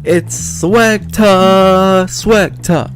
It's Swagta, Swagta.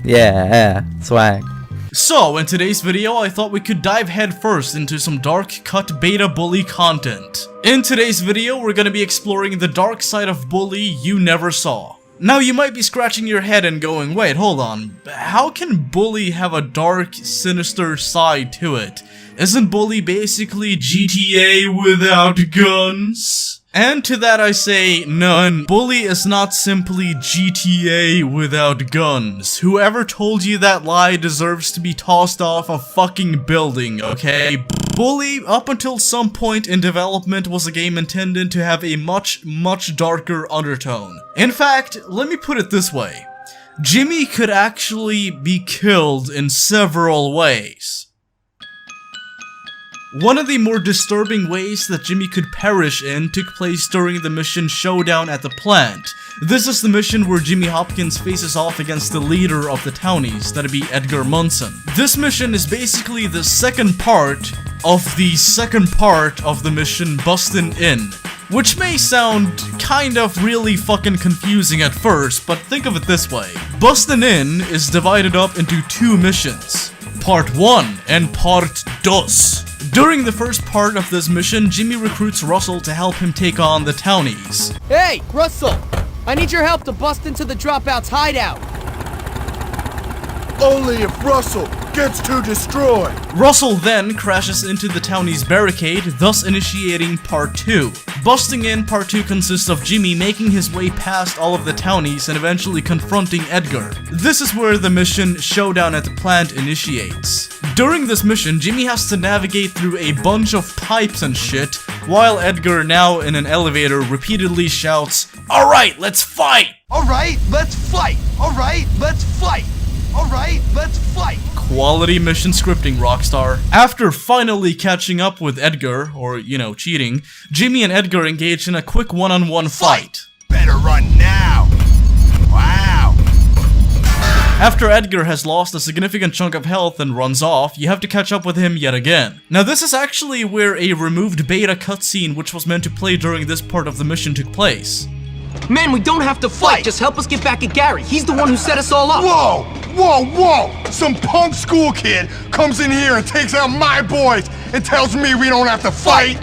Yeah, swag. So, in today's video, I thought we could dive headfirst into some dark cut beta bully content. In today's video, we're gonna be exploring the dark side of bully you never saw. Now, you might be scratching your head and going, wait, hold on, how can bully have a dark, sinister side to it? Isn't bully basically GTA without guns? And to that I say, none. Bully is not simply GTA without guns. Whoever told you that lie deserves to be tossed off a fucking building, okay? Bully, up until some point in development, was a game intended to have a much darker undertone. In fact, let me put it this way. Jimmy could actually be killed in several ways. One of the more disturbing ways that Jimmy could perish in took place during the mission Showdown at the plant. This is the mission where Jimmy Hopkins faces off against the leader of the townies, that'd be Edgar Munson. This mission is basically the second part of the mission Bustin' In, which may sound kind of really fucking confusing at first, but think of it this way. Bustin' In is divided up into two missions, Part 1 and Part 2. During the first part of this mission, Jimmy recruits Russell to help him take on the townies. Hey, Russell! I need your help to bust into the Dropout's hideout. Only if Russell gets to destroy. Russell then crashes into the townies' barricade, thus initiating Part 2. Busting In Part 2 consists of Jimmy making his way past all of the townies and eventually confronting Edgar. This is where the mission Showdown at the plant initiates. During this mission, Jimmy has to navigate through a bunch of pipes and shit, while Edgar, now in an elevator, repeatedly shouts, "Alright, let's fight!" Alright, let's fight! Alright, let's fight! Alright, let's fight! Quality mission scripting, Rockstar. After finally catching up with Edgar, or, you know, cheating, Jimmy and Edgar engage in a quick one-on-one fight. Better run now! Wow! After Edgar has lost a significant chunk of health and runs off, you have to catch up with him yet again. Now this is actually where a removed beta cutscene which was meant to play during this part of the mission took place. Man, we don't have to fight, just help us get back at Gary. He's the one who set us all up. Whoa! Whoa, whoa! Some punk school kid comes in here and takes out my boys and tells me we don't have to fight?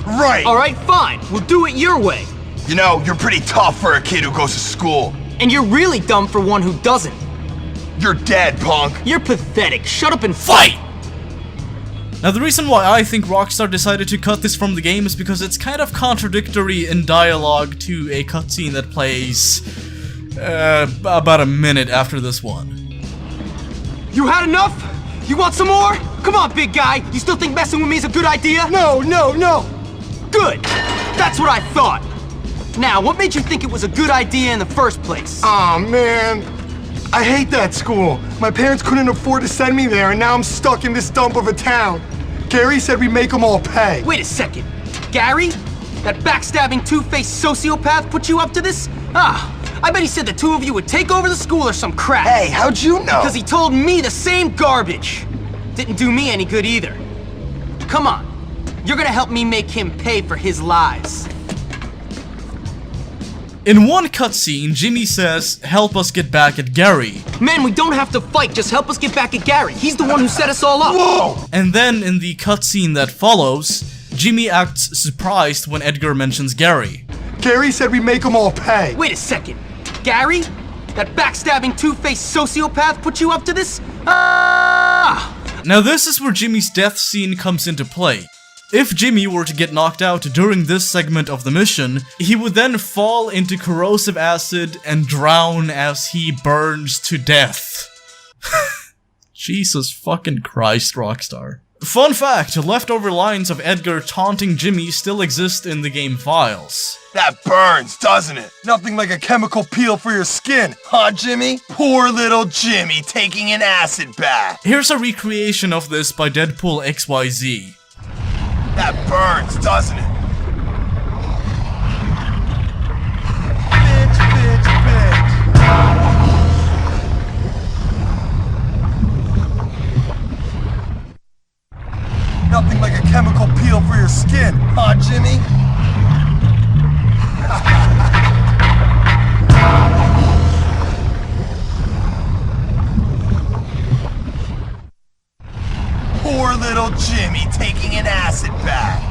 Right! Alright, fine. We'll do it your way. You know, you're pretty tough for a kid who goes to school. And you're really dumb for one who doesn't. You're dead, punk. You're pathetic. Shut up and fight! Now the reason why I think Rockstar decided to cut this from the game is because it's kind of contradictory in dialogue to a cutscene that plays about a minute after this one. You had enough? You want some more? Come on, big guy. You still think messing with me is a good idea? No, no, no! Good! That's what I thought. Now, what made you think it was a good idea in the first place? Aw, man. I hate that school. My parents couldn't afford to send me there, and now I'm stuck in this dump of a town. Gary said we make them all pay. Wait a second. Gary? That backstabbing, two-faced sociopath put you up to this? Ah, I bet he said the two of you would take over the school or some crap. Hey, how'd you know? Because he told me the same garbage. Didn't do me any good either. Come on. You're gonna help me make him pay for his lies. In one cutscene, Jimmy says, "Help us get back at Gary." Man, we don't have to fight, just help us get back at Gary. He's the one who set us all up. Whoa! And then in the cutscene that follows, Jimmy acts surprised when Edgar mentions Gary. Gary said we make them all pay. Wait a second. Gary? That backstabbing, two-faced sociopath put you up to this? Ah! Now this is where Jimmy's death scene comes into play. If Jimmy were to get knocked out during this segment of the mission, he would then fall into corrosive acid and drown as he burns to death. Jesus fucking Christ, Rockstar. Fun fact, leftover lines of Edgar taunting Jimmy still exist in the game files. That burns, doesn't it? Nothing like a chemical peel for your skin, huh, Jimmy? Poor little Jimmy taking an acid bath. Here's a recreation of this by Deadpool XYZ. That burns, doesn't it? Bitch, bitch, bitch. Nothing like a chemical peel for your skin, huh, Jimmy? Poor little Jimmy taking an acid bath.